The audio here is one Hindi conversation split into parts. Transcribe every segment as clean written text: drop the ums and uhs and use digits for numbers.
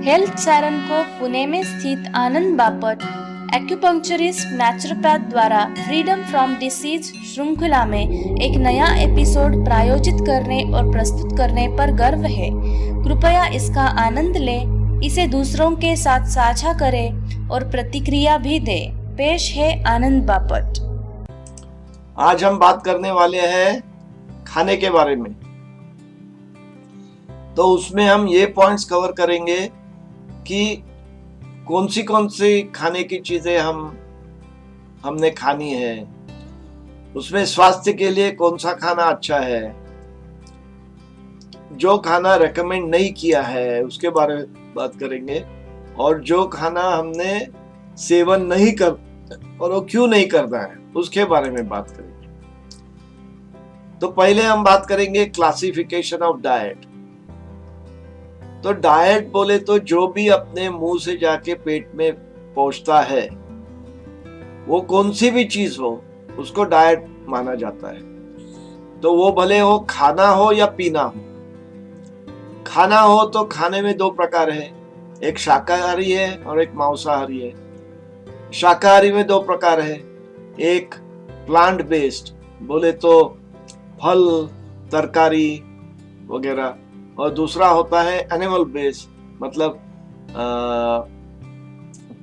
हेल्थ सारन को पुणे में स्थित आनंद बापट एक्यूपंक्चरिस्ट नेचुरोपैथ द्वारा फ्रीडम फ्रॉम डिसीज श्रृंखला में एक नया एपिसोड प्रायोजित करने और प्रस्तुत करने पर गर्व है। कृपया इसका आनंद लें, इसे दूसरों के साथ साझा करें और प्रतिक्रिया भी दें। पेश है आनंद बापट। आज हम बात करने वाले हैं खाने के बारे में। तो उसमें हम ये पॉइंट्स कवर करेंगे कि कौन सी खाने की चीजें हमने खानी है, उसमें स्वास्थ्य के लिए कौन सा खाना अच्छा है, जो खाना रेकमेंड नहीं किया है उसके बारे में बात करेंगे, और जो खाना हमने सेवन नहीं कर और वो क्यों नहीं करना है उसके बारे में बात करेंगे। तो पहले हम बात करेंगे क्लासिफिकेशन ऑफ डाइट। तो डाइट बोले तो जो भी अपने मुंह से जाके पेट में पहुंचता है, वो कौन सी भी चीज हो उसको डाइट माना जाता है। तो वो भले हो खाना हो या पीना हो। खाना हो तो खाने में दो प्रकार है, एक शाकाहारी है और एक मांसाहारी है। शाकाहारी में दो प्रकार है, एक प्लांट बेस्ड बोले तो फल तरकारी वगैरह, और दूसरा होता है एनिमल बेस्ड मतलब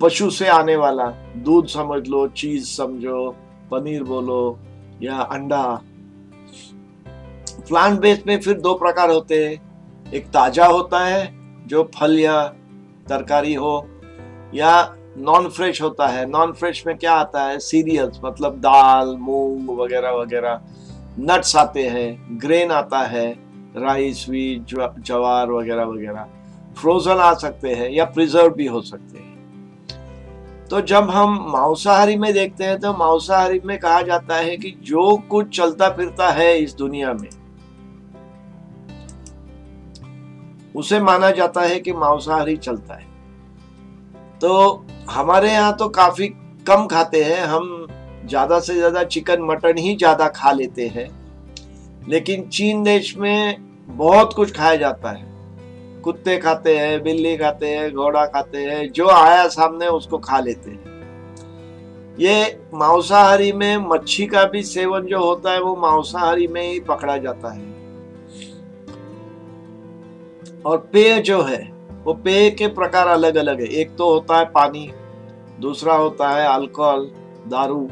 पशु से आने वाला, दूध समझ लो, चीज समझो, पनीर बोलो या अंडा। प्लांट बेस्ड में फिर दो प्रकार होते हैं, एक ताजा होता है जो फल या तरकारी हो, या नॉन फ्रेश होता है। नॉन फ्रेश में क्या आता है, सीरियल्स मतलब दाल मूंग वगैरह वगैरह, नट्स आते हैं, ग्रेन आता है, राइस व्हीट ज्वार वगैरह वगैरह। फ्रोजन आ सकते हैं या प्रिजर्व भी हो सकते हैं। तो जब हम मांसाहारी में देखते हैं तो मांसाहारी में कहा जाता है कि जो कुछ चलता फिरता है इस दुनिया में उसे माना जाता है कि मांसाहारी चलता है। तो हमारे यहाँ तो काफी कम खाते हैं, हम ज्यादा से ज्यादा चिकन मटन ही ज्यादा खा लेते हैं। लेकिन चीन देश में बहुत कुछ खाया जाता है। कुत्ते खाते हैं, बिल्ली खाते हैं, घोड़ा खाते हैं, जो आया सामने उसको खा लेते हैं। ये मांसाहारी में मच्छी का भी सेवन जो होता है वो मांसाहारी में ही पकड़ा जाता है। और पेय जो है वो पेय के प्रकार अलग अलग है। एक तो होता है पानी, दूसरा होता है अल्कोहल दारू,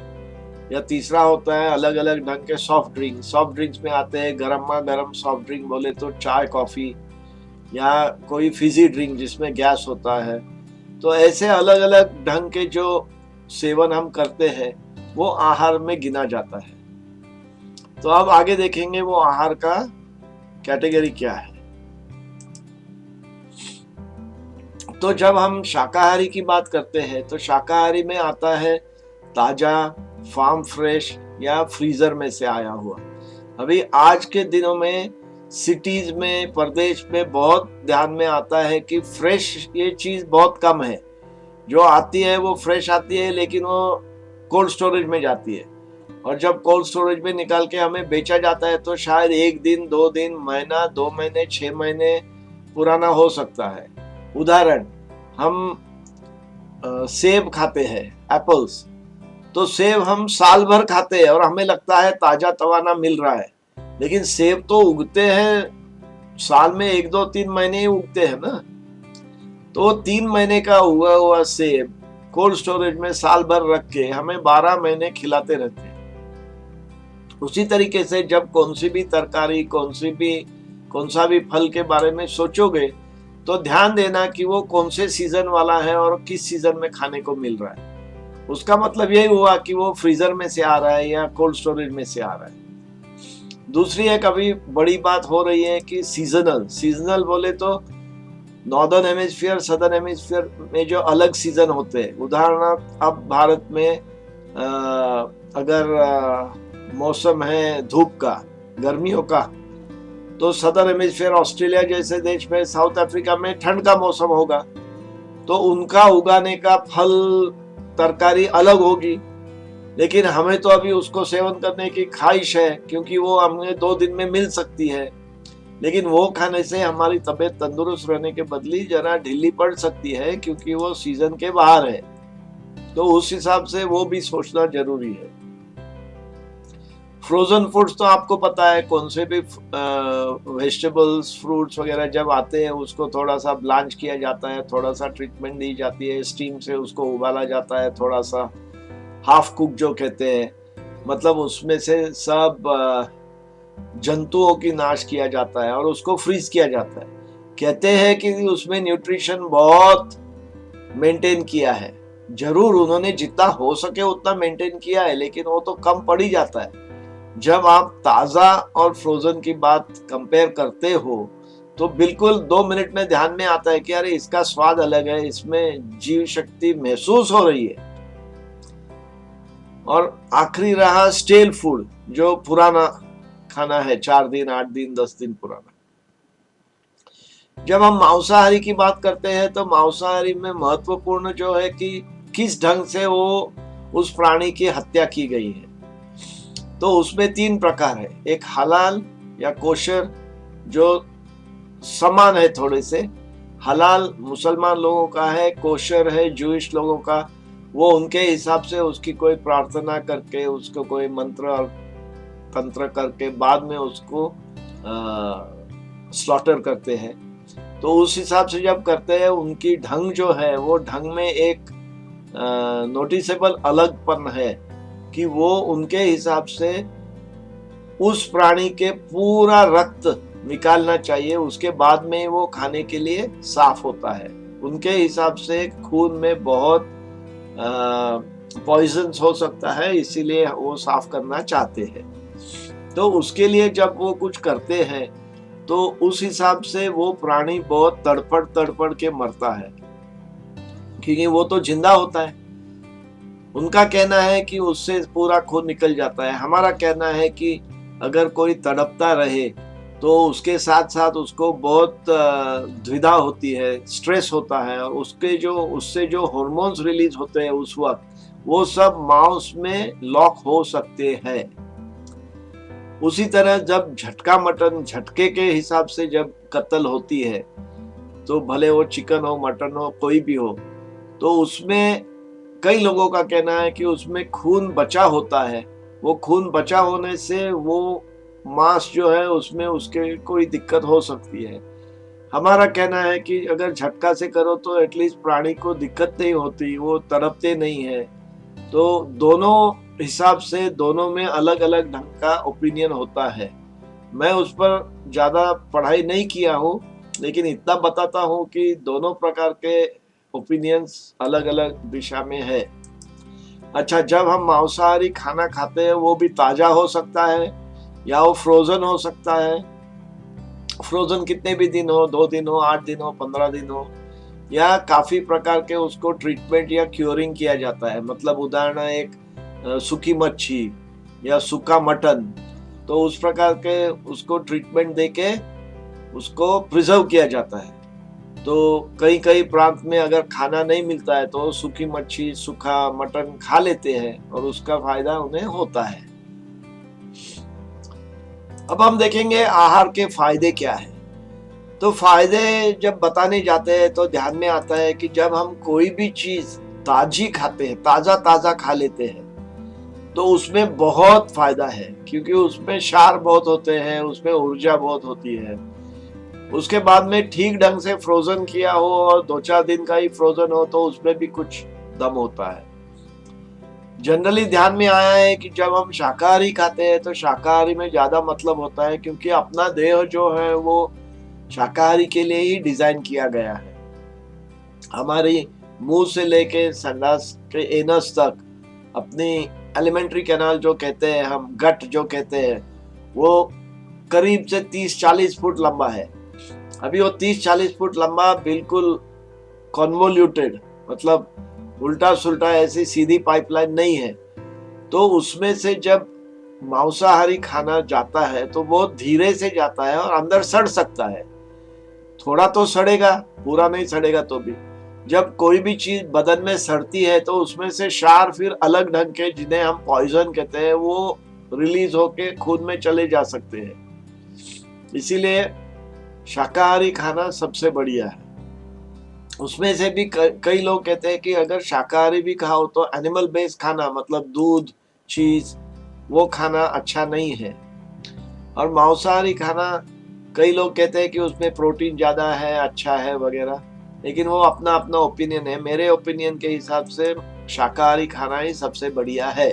या तीसरा होता है अलग अलग ढंग के सॉफ्ट ड्रिंक। सॉफ्ट ड्रिंक्स में आते हैं गर्मा गर्म सॉफ्ट ड्रिंक बोले तो चाय कॉफी, या कोई फिजी ड्रिंक जिसमें गैस होता है। तो ऐसे अलग अलग ढंग के जो सेवन हम करते हैं वो आहार में गिना जाता है। तो अब आगे देखेंगे वो आहार का कैटेगरी क्या है। तो जब हम शाकाहारी की बात करते हैं तो शाकाहारी में आता है ताजा, फार्म फ्रेश या फ्रीजर में से आया हुआ। अभी आज के दिनों में सिटीज में, प्रदेश में बहुत ध्यान में आता है कि फ्रेश ये चीज बहुत कम है। जो आती है वो फ्रेश आती है लेकिन वो कोल्ड स्टोरेज में जाती है, और जब कोल्ड स्टोरेज में निकाल के हमें बेचा जाता है तो शायद एक दिन, दो दिन, महीना, 2 महीने, 6 महीने पुराना हो सकता है। उदाहरण, हम सेब खाते हैं, एप्पल्स, तो सेब हम साल भर खाते हैं और हमें लगता है ताजा तवाना मिल रहा है, लेकिन सेब तो उगते हैं साल में 1 2 3 महीने ही उगते हैं ना। तो 3 महीने का हुआ हुआ सेब कोल्ड स्टोरेज में साल भर रख के हमें 12 महीने खिलाते रहते हैं। उसी तरीके से जब कौन सी भी तरकारी, कौन सा भी फल के बारे में सोचोगे तो ध्यान देना कि वो कौन से सीजन वाला है और किस सीजन में खाने को मिल रहा है। उसका मतलब यही हुआ कि वो फ्रीजर में से आ रहा है या कोल्ड स्टोरेज में से आ रहा है। दूसरी एक अभी बड़ी बात हो रही है कि सीजनल बोले तो नॉर्दर्न हेमिस्फीयर, सदर्न हेमिस्फीयर में जो अलग सीजन होते हैं। उदाहरणार्थ अब भारत में अगर मौसम है धूप का, गर्मियों का, तो सदर्न हेमिस्फीयर ऑस्ट्रेलिया जैसे देश में, साउथ अफ्रीका में ठंड का मौसम होगा, तो उनका उगाने का फल तरकारी अलग होगी। लेकिन हमें तो अभी उसको सेवन करने की ख्वाहिश है क्योंकि वो हमें 2 दिन में मिल सकती है। लेकिन वो खाने से हमारी तबीयत तंदुरुस्त रहने के बदली जरा ढीली पड़ सकती है, क्योंकि वो सीजन के बाहर है। तो उस हिसाब से वो भी सोचना जरूरी है। फ्रोजन फूड्स तो आपको पता है, कौन से भी वेजिटेबल्स फ्रूट्स वगैरह जब आते हैं उसको थोड़ा सा ब्लांच किया जाता है, थोड़ा सा ट्रीटमेंट दी जाती है, स्टीम से उसको उबाला जाता है, थोड़ा सा हाफ कुक जो कहते हैं, मतलब उसमें से सब जंतुओं की नाश किया जाता है और उसको फ्रीज किया जाता है। कहते हैं कि उसमें न्यूट्रिशन बहुत मेंटेन किया है। जरूर उन्होंने जितना हो सके उतना मेंटेन किया है, लेकिन वो तो कम पड़ ही जाता है। जब आप ताजा और फ्रोजन की बात कंपेयर करते हो तो बिल्कुल 2 मिनट में ध्यान में आता है कि अरे इसका स्वाद अलग है, इसमें जीव शक्ति महसूस हो रही है। और आखिरी रहा स्टेल फूड, जो पुराना खाना है, 4 दिन 8 दिन 10 दिन पुराना। जब हम मांसाहारी की बात करते हैं तो मांसाहारी में महत्वपूर्ण जो है कि किस ढंग से वो उस प्राणी की हत्या की गई है। तो उसमें 3 प्रकार है, एक हलाल या कोशर जो समान है थोड़े से। हलाल मुसलमान लोगों का है, कोशर है जूइश लोगों का। वो उनके हिसाब से उसकी कोई प्रार्थना करके, उसको कोई मंत्र और तंत्र करके बाद में उसको स्लॉटर करते हैं। तो उस हिसाब से जब करते हैं उनकी ढंग जो है वो ढंग में एक नोटिसेबल अलगपन है कि वो उनके हिसाब से उस प्राणी के पूरा रक्त निकालना चाहिए, उसके बाद में वो खाने के लिए साफ होता है। उनके हिसाब से खून में बहुत पॉइजन हो सकता है, इसीलिए वो साफ करना चाहते हैं। तो उसके लिए जब वो कुछ करते हैं तो उस हिसाब से वो प्राणी बहुत तड़पड़ के मरता है, क्योंकि वो तो जिंदा होता है। उनका कहना है कि उससे पूरा खून निकल जाता है। हमारा कहना है कि अगर कोई तड़पता रहे तो उसके साथ साथ उसको बहुत द्विधा होती है, स्ट्रेस होता है, और उससे जो हार्मोन्स रिलीज होते हैं उस वक्त, वो सब मांस में लॉक हो सकते हैं। उसी तरह जब झटका मटन, झटके के हिसाब से जब कत्ल होती है, तो भले वो चिकन हो, मटन हो, कोई भी हो, तो उसमें कई लोगों का कहना है कि उसमें खून बचा होता है। वो खून बचा होने से वो मांस जो है उसमें उसके कोई दिक्कत हो सकती है। हमारा कहना है कि अगर झटका से करो तो एटलीस्ट प्राणी को दिक्कत नहीं होती, वो तड़पते नहीं है। तो दोनों हिसाब से दोनों में अलग अलग ढंग का ओपिनियन होता है। मैं उस पर ज्यादा पढ़ाई नहीं किया हूँ, लेकिन इतना बताता हूँ कि दोनों प्रकार के ओपिनियंस अलग अलग दिशा में है। अच्छा, जब हम मांसाहारी खाना खाते हैं वो भी ताजा हो सकता है या वो फ्रोजन हो सकता है। फ्रोजन कितने भी दिन हो, 2 दिन हो, 8 दिन हो, 15 दिन हो, या काफी प्रकार के उसको ट्रीटमेंट या क्योरिंग किया जाता है। मतलब उदाहरण एक सूखी मच्छी या सूखा मटन, तो उस प्रकार के उसको ट्रीटमेंट देके उसको प्रिजर्व किया जाता है। तो कई कई प्रांत में अगर खाना नहीं मिलता है तो सूखी मच्छी, सूखा मटन खा लेते हैं और उसका फायदा उन्हें होता है। अब हम देखेंगे आहार के फायदे क्या है। तो फायदे जब बताने जाते हैं तो ध्यान में आता है कि जब हम कोई भी चीज ताजी खाते हैं, ताजा ताजा खा लेते हैं, तो उसमें बहुत फायदा है, क्योंकि उसमें क्षार बहुत होते हैं, उसमें ऊर्जा बहुत होती है। उसके बाद में ठीक ढंग से फ्रोजन किया हो और 2-4 दिन का ही फ्रोजन हो तो उसमें भी कुछ दम होता है। जनरली ध्यान में आया है कि जब हम शाकाहारी खाते हैं तो शाकाहारी में ज्यादा मतलब होता है, क्योंकि अपना देह जो है वो शाकाहारी के लिए ही डिजाइन किया गया है। हमारी मुंह से लेके संडास के एनस तक, अपनी एलिमेंट्री कैनाल जो कहते हैं हम, गट जो कहते हैं, वो करीब से 30-40 फुट लंबा है। अभी वो 30-40 फुट लंबा बिल्कुल कन्वोल्यूटेड, मतलब उल्टा सुल्टा ऐसी सीधी पाइपलाइन नहीं है। तो उसमें से जब मांसाहारी खाना जाता है तो वो धीरे से जाता है और अंदर सड़ सकता है। थोड़ा तो सड़ेगा, पूरा नहीं सड़ेगा। तो भी जब कोई भी चीज बदन में सड़ती है तो उसमें से क्षार फिर अलग ढंग के, जिन्हें हम पॉइजन कहते हैं, वो रिलीज होके खून में चले जा सकते हैं। इसीलिए शाकाहारी खाना सबसे बढ़िया है। उसमें से भी कई लोग कहते हैं कि अगर शाकाहारी भी खाओ तो एनिमल बेस्ड खाना, मतलब दूध, चीज, वो खाना अच्छा नहीं है। और मांसाहारी खाना, कई लोग कहते हैं कि उसमें प्रोटीन ज्यादा है, अच्छा है वगैरह, लेकिन वो अपना अपना ओपिनियन है। मेरे ओपिनियन के हिसाब से शाकाहारी खाना ही सबसे बढ़िया है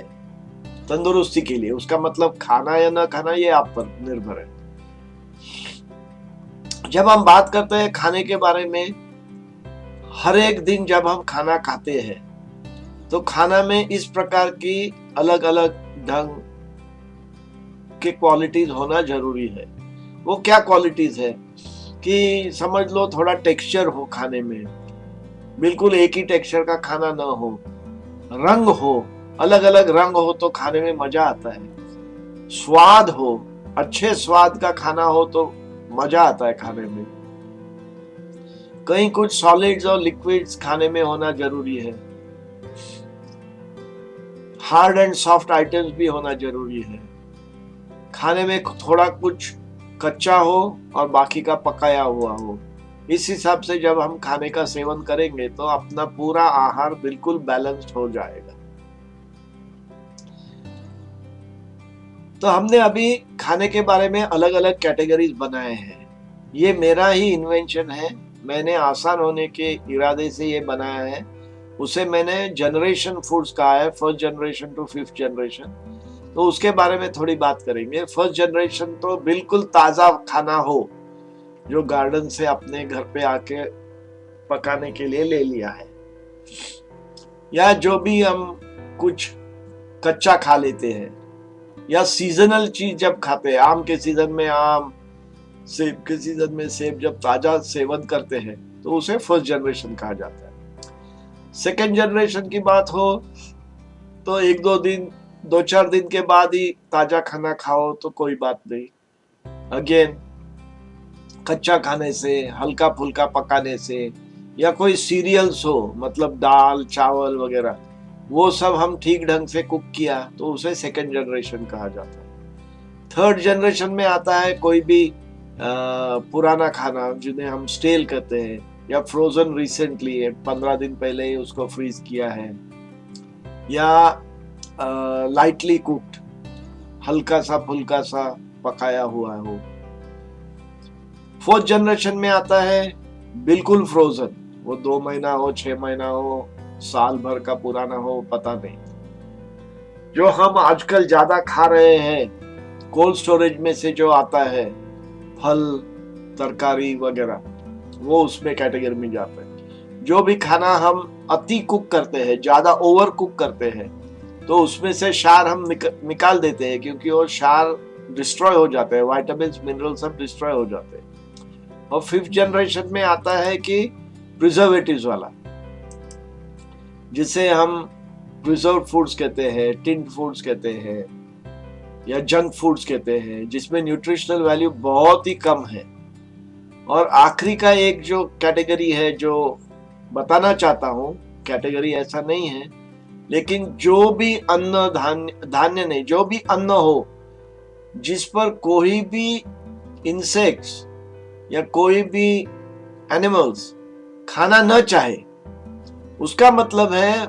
तंदुरुस्ती के लिए। उसका मतलब खाना या ना खाना ये आप पर निर्भर है। जब हम बात करते हैं खाने के बारे में, हर एक दिन जब हम खाना खाते हैं तो खाना में इस प्रकार की अलग अलग ढंग के क्वालिटीज होना जरूरी है। वो क्या क्वालिटीज है कि समझ लो थोड़ा टेक्सचर हो खाने में, बिल्कुल एक ही टेक्सचर का खाना ना हो, रंग हो, अलग अलग रंग हो तो खाने में मजा आता है, स्वाद हो, अच्छे स्वाद का खाना हो तो मजा आता है खाने में। कहीं कुछ सॉलिड्स और लिक्विड्स खाने में होना जरूरी है, हार्ड एंड सॉफ्ट आइटम्स भी होना जरूरी है। खाने में थोड़ा कुछ कच्चा हो और बाकी का पकाया हुआ हो। इस हिसाब से जब हम खाने का सेवन करेंगे तो अपना पूरा आहार बिल्कुल बैलेंस्ड हो जाएगा। तो हमने अभी खाने के बारे में अलग अलग कैटेगरीज बनाए हैं। ये मेरा ही इन्वेंशन है, मैंने आसान होने के इरादे से ये बनाया है। उसे मैंने जनरेशन फूड्स कहा है, first generation to fifth generation. तो उसके बारे में थोड़ी बात करेंगे। फर्स्ट जनरेशन तो बिल्कुल ताजा खाना हो, जो गार्डन से अपने घर पे आके पकाने के लिए ले लिया है, या जो भी हम कुछ कच्चा खा लेते हैं, या सीजनल चीज जब खाते हैं, आम के सीजन में आम, सेब के सीजन में सेब, जब ताजा सेवन करते हैं तो उसे फर्स्ट जनरेशन कहा जाता है। सेकेंड जनरेशन की बात हो तो एक दो दिन, दो चार दिन के बाद ही ताजा खाना खाओ तो कोई बात नहीं। अगेन कच्चा खाने से, हल्का फुल्का पकाने से, या कोई सीरियल्स हो, मतलब दाल चावल वगैरह, वो सब हम ठीक ढंग से कुक किया तो उसे सेकेंड जनरेशन कहा जाता है। थर्ड जनरेशन में आता है कोई भी पुराना खाना जिन्हें हम स्टेल कहते हैं, या फ्रोजन रिसेंटली 15 दिन पहले ही उसको फ्रीज किया है, या लाइटली कुक्ड, हल्का सा फुल्का सा पकाया हुआ हो। फोर्थ जनरेशन में आता है बिल्कुल फ्रोजन, वो 2 महीना हो, 6 महीना हो, साल भर का पुराना हो, पता नहीं। जो हम आजकल ज्यादा खा रहे हैं कोल्ड स्टोरेज में से जो आता है, फल तरकारी वगैरह, वो उसमें कैटेगरी में जाता है। जो भी खाना हम अति कुक करते हैं, ज्यादा ओवर कुक करते हैं, तो उसमें से क्षार हम निकाल देते हैं, क्योंकि वो क्षार डिस्ट्रॉय हो जाते हैं, विटामिन मिनरल सब डिस्ट्रॉय हो जाते हैं। और फिफ्थ जनरेशन में आता है कि प्रिजर्वेटिव्स वाला, जिसे हम प्रिजर्व फूड्स कहते हैं, टिन्ड फूड्स कहते हैं, या जंक फूड्स कहते हैं, जिसमें न्यूट्रिशनल वैल्यू बहुत ही कम है। और आखिरी का एक जो कैटेगरी है, जो बताना चाहता हूं, कैटेगरी ऐसा नहीं है, लेकिन जो भी अन्न, धान्य नहीं, जो भी अन्न हो जिस पर कोई भी इंसेक्ट्स या कोई भी एनिमल्स खाना न चाहे, उसका मतलब है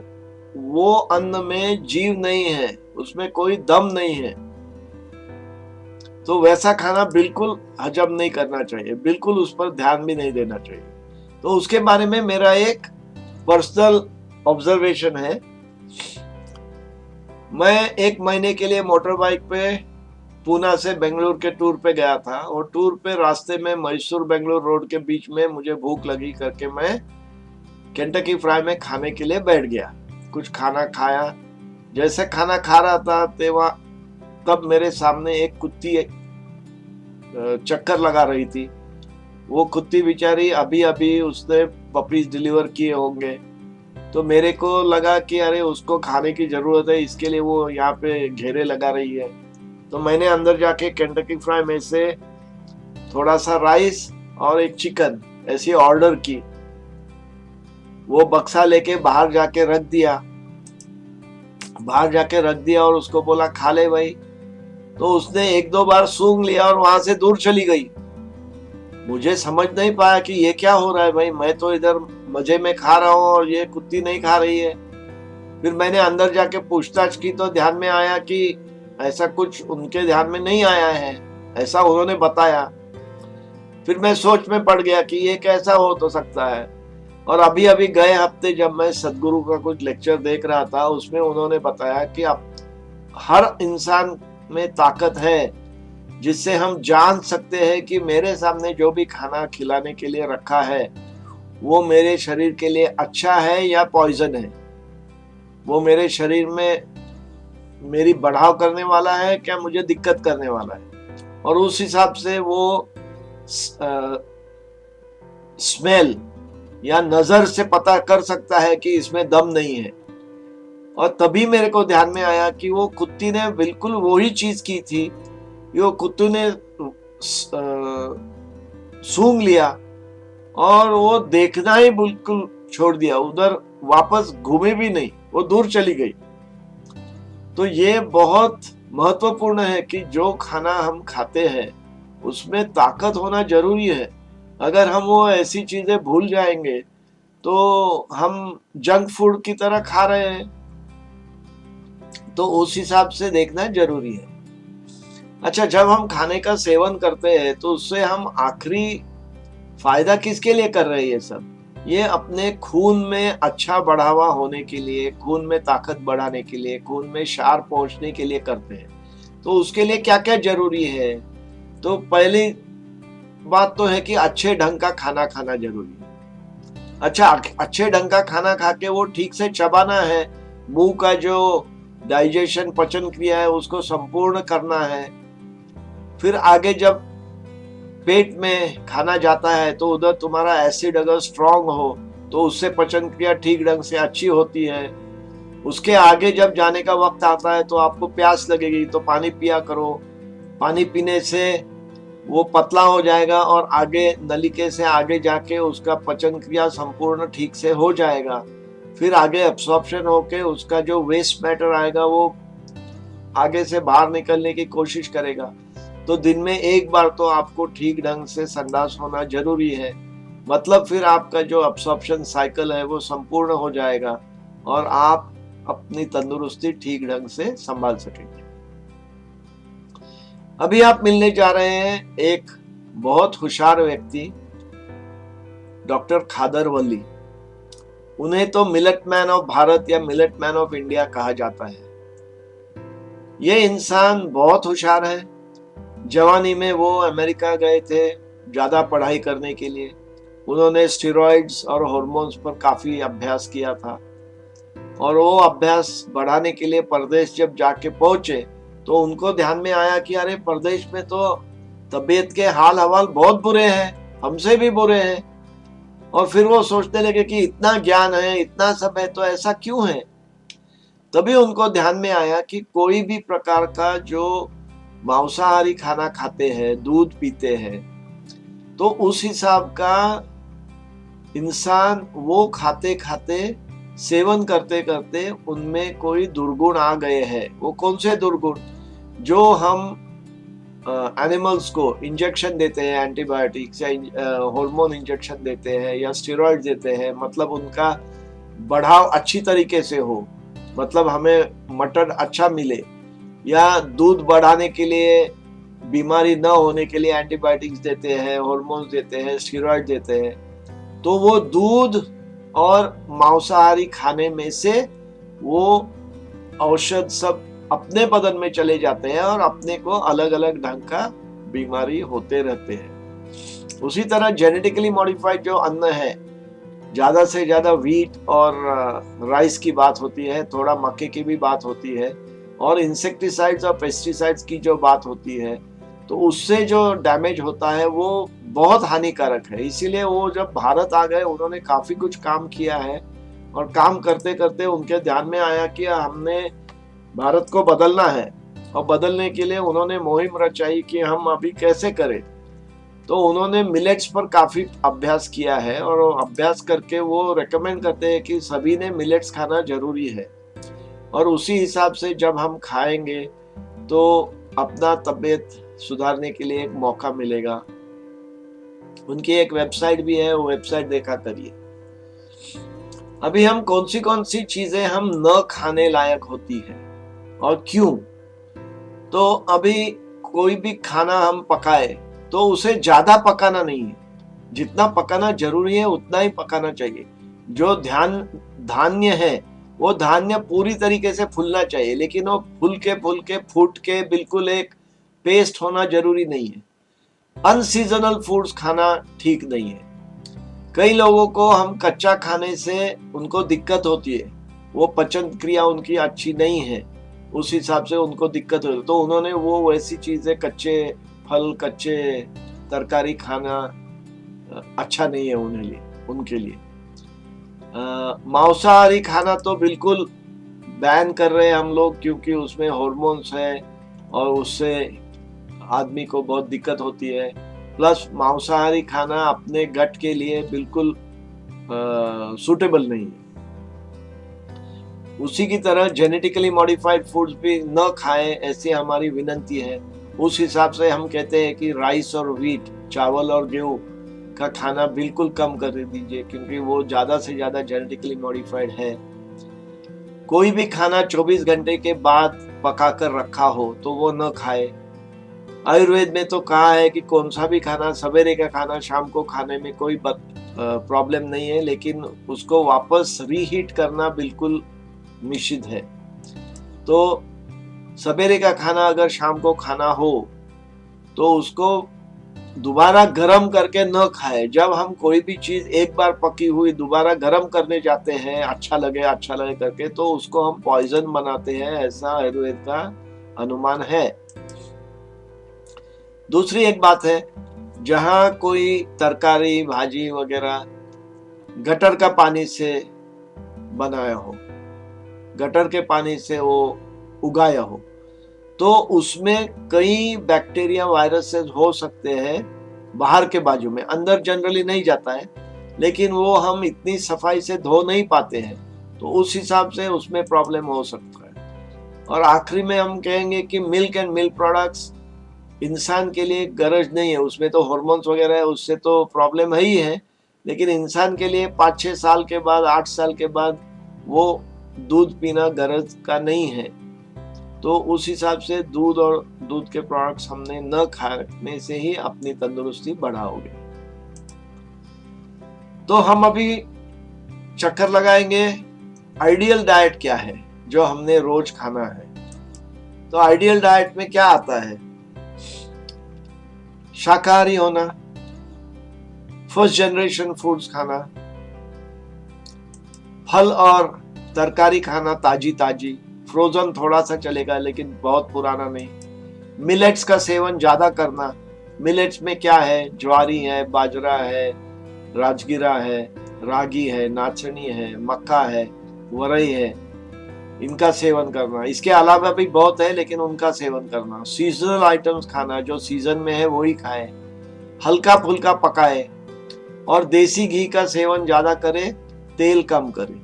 वो अन्न में जीव नहीं है, उसमें कोई दम नहीं है। तो वैसा खाना बिल्कुल हजम नहीं करना चाहिए, बिल्कुल उस पर ध्यान भी नहीं देना चाहिए। तो उसके बारे में मेरा एक पर्सनल ऑब्जर्वेशन है। मैं 1 महीने के लिए मोटर बाइक पे पूना से बेंगलुरु के टूर पे गया था, और टूर पे रास्ते में मैसूर बेंगलुरु रोड के बीच में मुझे भूख लगी करके मैं केंटकी फ्राई में खाने के लिए बैठ गया। कुछ खाना खाया, जैसे खाना खा रहा था तब मेरे सामने एक कुत्ती चक्कर लगा रही थी। वो कुत्ती बेचारी अभी अभी उसने पपीज डिलीवर किए होंगे, तो मेरे को लगा कि अरे उसको खाने की जरूरत है, इसके लिए वो यहाँ पे घेरे लगा रही है। तो मैंने अंदर जाके केंटकी फ्राई में से थोड़ा सा राइस और एक चिकन ऐसी ऑर्डर की। वो बक्सा लेके बाहर जाके रख दिया और उसको बोला खा ले भाई। तो उसने 1-2 बार सूंघ लिया और वहां से दूर चली गई। मुझे समझ नहीं पाया कि ये क्या हो रहा है भाई, मैं तो इधर मजे में खा रहा हूँ और ये कुत्ती नहीं खा रही है। फिर मैंने अंदर जाके पूछताछ की तो ध्यान में आया कि ऐसा कुछ उनके ध्यान में नहीं आया है, ऐसा उन्होंने बताया। फिर मैं सोच में पड़ गया कि ये कैसा हो तो सकता है। और अभी अभी गए हफ्ते जब मैं सदगुरु का कुछ लेक्चर देख रहा था, उसमें उन्होंने बताया कि अब हर इंसान में ताकत है जिससे हम जान सकते हैं कि मेरे सामने जो भी खाना खिलाने के लिए रखा है वो मेरे शरीर के लिए अच्छा है या पॉइजन है, वो मेरे शरीर में मेरी बढ़ाव करने वाला है क्या मुझे दिक्कत करने वाला है। और उस हिसाब से वो स्मेल या नजर से पता कर सकता है कि इसमें दम नहीं है। और तभी मेरे को ध्यान में आया कि वो कुत्ती ने बिल्कुल वही चीज की थी। वो कुत्ते ने सूंघ लिया और वो देखना ही बिल्कुल छोड़ दिया, उधर वापस घूमे भी नहीं, वो दूर चली गई। तो ये बहुत महत्वपूर्ण है कि जो खाना हम खाते हैं उसमें ताकत होना जरूरी है। अगर हम वो ऐसी चीजें भूल जाएंगे तो हम जंक फूड की तरह खा रहे हैं। तो उस हिसाब से देखना जरूरी है। अच्छा, जब हम खाने का सेवन करते हैं तो उससे हम आखिरी फायदा किसके लिए कर रहे हैं? ये सब ये अपने खून में अच्छा बढ़ावा होने के लिए, खून में ताकत बढ़ाने के लिए, खून में क्षार पहुंचने के लिए करते हैं। तो उसके लिए क्या क्या जरूरी है? तो पहली बात तो है कि अच्छे ढंग का खाना खाना जरूरी है। अच्छा, अच्छे ढंग का खाना खा के वो ठीक से चबाना है, मुंह का जो डाइजेशन पचन क्रिया है उसको संपूर्ण करना है। फिर आगे जब पेट में खाना जाता है तो उधर तुम्हारा एसिड अगर स्ट्रांग हो तो उससे पचन क्रिया ठीक ढंग से अच्छी होती है। उसके आगे जब जाने का वक्त आता है तो आपको प्यास लगेगी तो पानी पिया करो। पानी पीने से वो पतला हो जाएगा और आगे नलिके से आगे जाके उसका पचन क्रिया संपूर्ण ठीक से हो जाएगा। फिर आगे एब्सॉर्प्शन होके उसका जो वेस्ट मैटर आएगा वो आगे से बाहर निकलने की कोशिश करेगा। तो दिन में एक बार तो आपको ठीक ढंग से संडास होना जरूरी है। मतलब फिर आपका जो एब्सॉर्प्शन साइकिल है वो संपूर्ण हो जाएगा और आप अपनी तंदुरुस्ती ठीक ढंग से संभाल सकेंगे। अभी आप मिलने जा रहे हैं एक बहुत होशियार व्यक्ति, डॉक्टर खादर वली। उन्हें तो मिलेट मैन ऑफ भारत या मिलेट मैन ऑफ इंडिया कहा जाता है। ये इंसान बहुत होशियार है। जवानी में वो अमेरिका गए थे ज्यादा पढ़ाई करने के लिए। उन्होंने स्टेरॉइड्स और हार्मोन्स पर काफी अभ्यास किया था और वो अभ्यास बढ़ाने के लिए परदेश जब जाके पहुंचे तो उनको ध्यान में आया कि अरे परदेश में तो तबीयत के हाल हवाल बहुत बुरे हैं, हमसे भी बुरे हैं। और फिर वो सोचने लगे कि इतना ज्ञान है, इतना सब है, तो ऐसा क्यों है? तभी उनको ध्यान में आया कि कोई भी प्रकार का जो मांसाहारी खाना खाते हैं, दूध पीते हैं, तो उस हिसाब का इंसान वो खाते खाते सेवन करते करते उनमें कोई दुर्गुण आ गए हैं। वो कौन से दुर्गुण? जो हम एनिमल्स को इंजेक्शन देते हैं, एंटीबायोटिक्स या हार्मोन इंजेक्शन देते हैं या स्टेरॉइड देते हैं, मतलब उनका बढ़ाव अच्छी तरीके से हो, मतलब हमें मटन अच्छा मिले, या दूध बढ़ाने के लिए, बीमारी न होने के लिए एंटीबायोटिक्स देते हैं, हार्मोन्स देते हैं, स्टेरॉइड देते हैं। तो वो दूध और मांसाहारी खाने में से वो औषध सब अपने बदन में चले जाते हैं और अपने को अलग अलग ढंग का बीमारी होते रहते हैं। उसी तरह जेनेटिकली मॉडिफाइड जो अन्न है, ज्यादा से ज्यादा व्हीट और राइस की बात होती है, थोड़ा मक्के की भी बात होती है, और इंसेक्टिसाइड्स और पेस्टिसाइड्स की जो बात होती है, तो उससे जो डैमेज होता है वो बहुत हानिकारक है। इसीलिए वो जब भारत आ गए उन्होंने काफी कुछ काम किया है और काम करते करते उनके ध्यान में आया कि हमने भारत को बदलना है, और बदलने के लिए उन्होंने मुहिम रचाई कि हम अभी कैसे करें। तो उन्होंने मिलेट्स पर काफी अभ्यास किया है और अभ्यास करके वो रेकमेंड करते हैं कि सभी ने मिलेट्स खाना जरूरी है, और उसी हिसाब से जब हम खाएंगे तो अपना तबीयत सुधारने के लिए एक मौका मिलेगा। उनकी एक वेबसाइट भी है, वो वेबसाइट देखा करिए। अभी हम कौन सी चीजें हम न खाने लायक होती है और क्यों? तो अभी कोई भी खाना हम पकाए तो उसे ज्यादा पकाना नहीं है, जितना पकाना जरूरी है उतना ही पकाना चाहिए। जो धान्य है वो धान्य पूरी तरीके से फूलना चाहिए, लेकिन वो फूल के फूट के बिल्कुल एक पेस्ट होना जरूरी नहीं है। अनसीजनल फूड्स खाना ठीक नहीं है। कई लोगों को हम कच्चा खाने से उनको दिक्कत होती है, वो पचन क्रिया उनकी अच्छी नहीं है, उस हिसाब से उनको दिक्कत होती है, तो उन्होंने वो वैसी चीजें, कच्चे फल, कच्चे तरकारी खाना अच्छा नहीं है उनके लिए। मांसाहारी खाना तो बिल्कुल बैन कर रहे हैं हम लोग, क्योंकि उसमें हॉर्मोन्स है और उससे आदमी को बहुत दिक्कत होती है। प्लस मांसाहारी खाना अपने गट के लिए बिल्कुल सूटेबल नहीं है। उसी की तरह जेनेटिकली मॉडिफाइड फूड्स भी न खाएं, ऐसी हमारी विनंती है। उस हिसाब से हम कहते हैं कि राइस और व्हीट, चावल और गेहूं का खाना बिल्कुल कम कर दीजिए, क्योंकि वो ज्यादा से ज्यादा जेनेटिकली मॉडिफाइड है। कोई भी खाना 24 घंटे के बाद पकाकर रखा हो तो वो न खाए। आयुर्वेद में तो कहा है कि कौन सा भी खाना, सवेरे का खाना शाम को खाने में कोई प्रॉब्लम नहीं है, लेकिन उसको वापस रीहीट करना बिल्कुल निषिद्ध है। तो सवेरे का खाना अगर शाम को खाना हो तो उसको दोबारा गर्म करके न खाए। जब हम कोई भी चीज एक बार पकी हुई दोबारा गर्म करने जाते हैं, अच्छा लगे करके, तो उसको हम पॉइजन बनाते हैं, ऐसा आयुर्वेद का अनुमान है। दूसरी एक बात है, जहां कोई तरकारी भाजी वगैरह गटर का पानी से बनाया हो, गटर के पानी से वो उगाया हो, तो उसमें कई बैक्टीरिया, वायरसेस हो सकते हैं बाहर के बाजू में, अंदर जनरली नहीं जाता है, लेकिन वो हम इतनी सफाई से धो नहीं पाते हैं, तो उस हिसाब से उसमें प्रॉब्लम हो सकता है। और आखिरी में हम कहेंगे कि मिल्क एंड मिल्क प्रोडक्ट्स इंसान के लिए गरज नहीं है, उसमें तो हार्मोन्स वगैरह है, उससे तो प्रॉब्लम है ही है, लेकिन इंसान के लिए 5-6 साल के बाद, 8 साल के बाद वो दूध पीना गरज का नहीं है। तो उस हिसाब से दूध और दूध के प्रोडक्ट्स हमने न खाने से ही अपनी तंदुरुस्ती बढ़ाओगे। तो हम अभी चक्कर लगाएंगे आइडियल डाइट क्या है जो हमने रोज खाना है। तो आइडियल डाइट में क्या आता है? शाकाहारी होना, फर्स्ट जनरेशन फूड्स खाना, फल और तरकारी खाना ताजी ताजी, फ्रोजन थोड़ा सा चलेगा लेकिन बहुत पुराना नहीं। मिलेट्स का सेवन ज्यादा करना। मिलेट्स में क्या है? ज्वारी है, बाजरा है, राजगिरा है, रागी है, नाचनी है, मक्का है, वरई है, इनका सेवन करना। इसके अलावा भी बहुत है, लेकिन उनका सेवन करना। सीजनल आइटम्स खाना, जो सीजन में है वही खाएं, हल्का फुल्का पकाए और देसी घी का सेवन ज्यादा करें, तेल कम करें।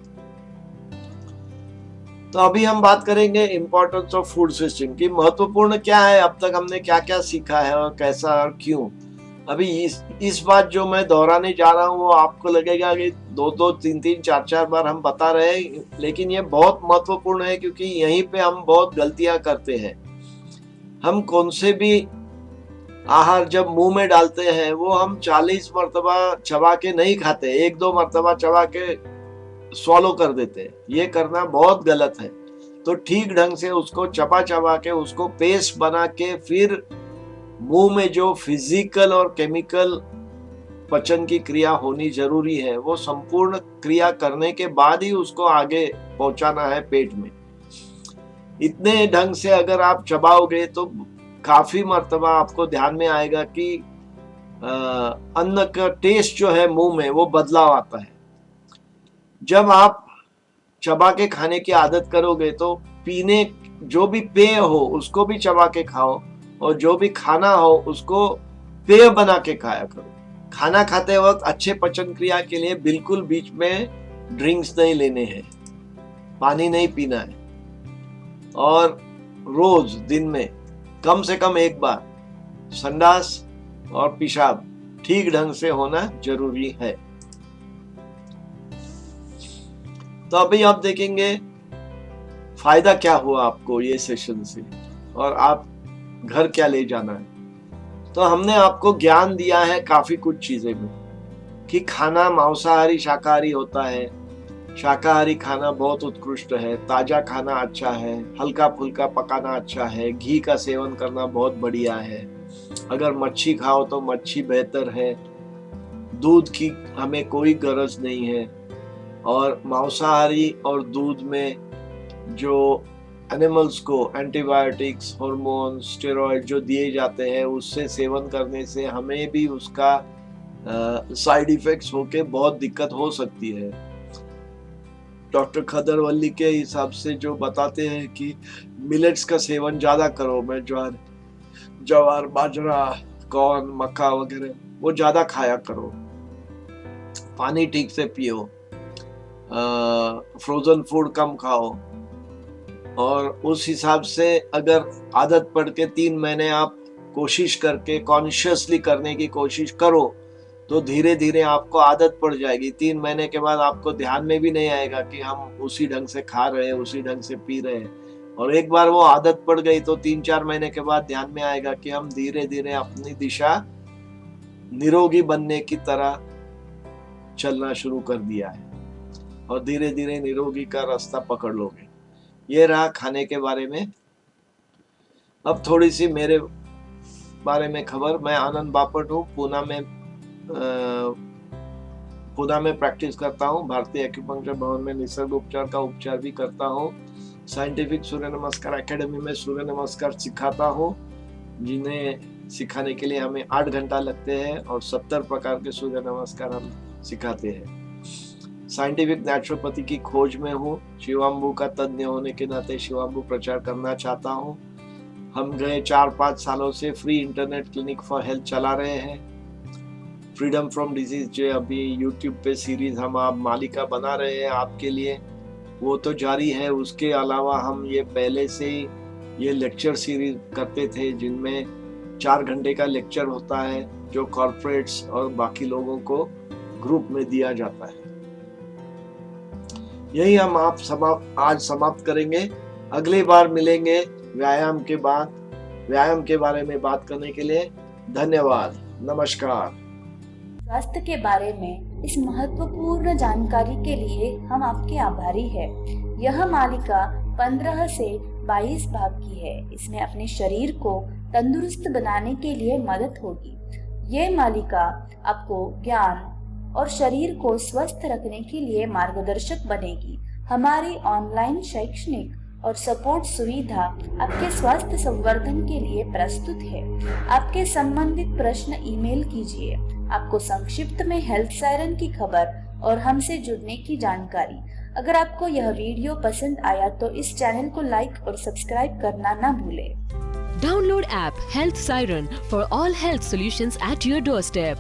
तो अभी हम बात करेंगे इम्पोर्टेंस ऑफ फूड सिस्टम की, महत्वपूर्ण क्या है, अब तक हमने क्या क्या सीखा है और कैसा और क्यों। अभी इस बात जो मैं दोहराने जा रहा हूँ वो आपको लगेगा कि 2-2, 3-3, 4-4 बार हम बता रहे हैं, लेकिन ये बहुत महत्वपूर्ण है, क्योंकि यहीं पे हम बहुत गलतियां करते हैं। हम कौन से भी आहार जब मुंह में डालते हैं वो हम 40 मरतबा चबा के नहीं खाते, 1-2 मरतबा चबा के स्वॉलो कर देते हैं। ये करना बहुत गलत है। तो ठीक ढंग से उसको चबा चबा के उसको पेस्ट बना के फिर मुंह में जो फिजिकल और केमिकल पचन की क्रिया होनी जरूरी है, वो संपूर्ण क्रिया करने के बाद ही उसको आगे पहुंचाना है पेट में। इतने ढंग से अगर आप चबाओगे तो काफी मर्तबा आपको ध्यान में आएगा कि अन्न का टेस्ट जो है मुंह में वो बदलाव आता है। जब आप चबा के खाने की आदत करोगे तो पीने जो भी पेय हो उसको भी चबा के खाओ, और जो भी खाना हो उसको पेय बना के खाया करो। खाना खाते वक्त अच्छे पचन क्रिया के लिए बिल्कुल बीच में ड्रिंक्स नहीं लेने हैं, पानी नहीं पीना है, और रोज दिन में कम से कम एक बार संडास और पेशाब ठीक ढंग से होना जरूरी है। तो अभी आप देखेंगे फायदा क्या हुआ आपको ये सेशन से और आप घर क्या ले जाना है। तो हमने आपको ज्ञान दिया है काफी कुछ चीजें में कि खाना मांसाहारी शाकाहारी होता है। शाकाहारी खाना बहुत उत्कृष्ट है, ताजा खाना अच्छा है, हल्का फुल्का पकाना अच्छा है, घी का सेवन करना बहुत बढ़िया है। अगर मच्छी खाओ तो मच्छी बेहतर है, दूध की हमें कोई गरज नहीं है। और मांसाहारी और दूध में जो एनिमल्स को एंटीबायोटिक्स, हार्मोन, स्टेरॉइड जो दिए जाते हैं उससे सेवन करने से हमें भी उसका साइड इफेक्ट्स होके बहुत दिक्कत हो सकती है। डॉक्टर खदरवल्ली के हिसाब से जो बताते हैं कि मिलेट्स का सेवन ज्यादा करो, मैं ज्वार, बाजरा, कॉर्न, मक्का वगैरह वो ज्यादा खाया करो, पानी ठीक से पियो, फ्रोजन फूड कम खाओ। और उस हिसाब से अगर आदत पड़ के 3 महीने आप कोशिश करके कॉन्शियसली करने की कोशिश करो तो धीरे धीरे आपको आदत पड़ जाएगी। 3 महीने के बाद आपको ध्यान में भी नहीं आएगा कि हम उसी ढंग से खा रहे हैं, उसी ढंग से पी रहे हैं। और एक बार वो आदत पड़ गई तो 3-4 महीने के बाद ध्यान में आएगा कि हम धीरे धीरे अपनी दिशा निरोगी बनने की तरह चलना शुरू कर दिया है और धीरे धीरे निरोगी का रास्ता पकड़ लोगे। ये रहा खाने के बारे में। अब थोड़ी सी मेरे बारे में खबर। मैं आनंद बापट हूँ, पुणे में प्रैक्टिस करता हूँ। भारतीय एक्यूपंक्चर भवन में निसर्ग उपचार का उपचार भी करता हूँ। साइंटिफिक सूर्य नमस्कार एकेडमी में सूर्य नमस्कार सिखाता हूँ, जिन्हें सिखाने के लिए हमें 8 घंटा लगते हैं और 70 प्रकार के सूर्य नमस्कार हम सिखाते हैं। साइंटिफिक नेचुरोपैथी की खोज में हूँ। शिवाम्बू का तज्ञ होने के नाते शिवाम्बू प्रचार करना चाहता हूँ। हम गए 4-5 सालों से free internet clinic for health चला रहे हैं। फ्रीडम फ्रॉम डिजीज जो अभी यूट्यूब पे सीरीज हम आप मालिका बना रहे हैं आपके लिए, वो तो जारी है। उसके अलावा हम ये पहले से ही ये लेक्चर सीरीज करते थे जिनमें 4 घंटे का लेक्चर होता है जो कॉर्पोरेट्स और बाकी लोगों को ग्रुप में दिया जाता है। यही हम आज समाप्त करेंगे। अगली बार मिलेंगे व्यायाम के बाद। व्यायाम के बारे में बात करने के लिए धन्यवाद। नमस्कार। स्वास्थ्य के बारे में इस महत्वपूर्ण जानकारी के लिए हम आपके आभारी हैं। यह मालिका 15 से 22 भाग की है। इसमें अपने शरीर को तंदुरुस्त बनाने के लिए मदद होगी। ये मालिका आपको ज्ञान और शरीर को स्वस्थ रखने के लिए मार्गदर्शक बनेगी। हमारी ऑनलाइन शैक्षणिक और सपोर्ट सुविधा आपके स्वास्थ्य संवर्धन के लिए प्रस्तुत है। आपके संबंधित प्रश्न ईमेल कीजिए। आपको संक्षिप्त में हेल्थ सायरन की खबर और हमसे जुड़ने की जानकारी। अगर आपको यह वीडियो पसंद आया तो इस चैनल को लाइक और सब्सक्राइब करना ना भूलें। Download app Health Siren for all health solutions at your doorstep.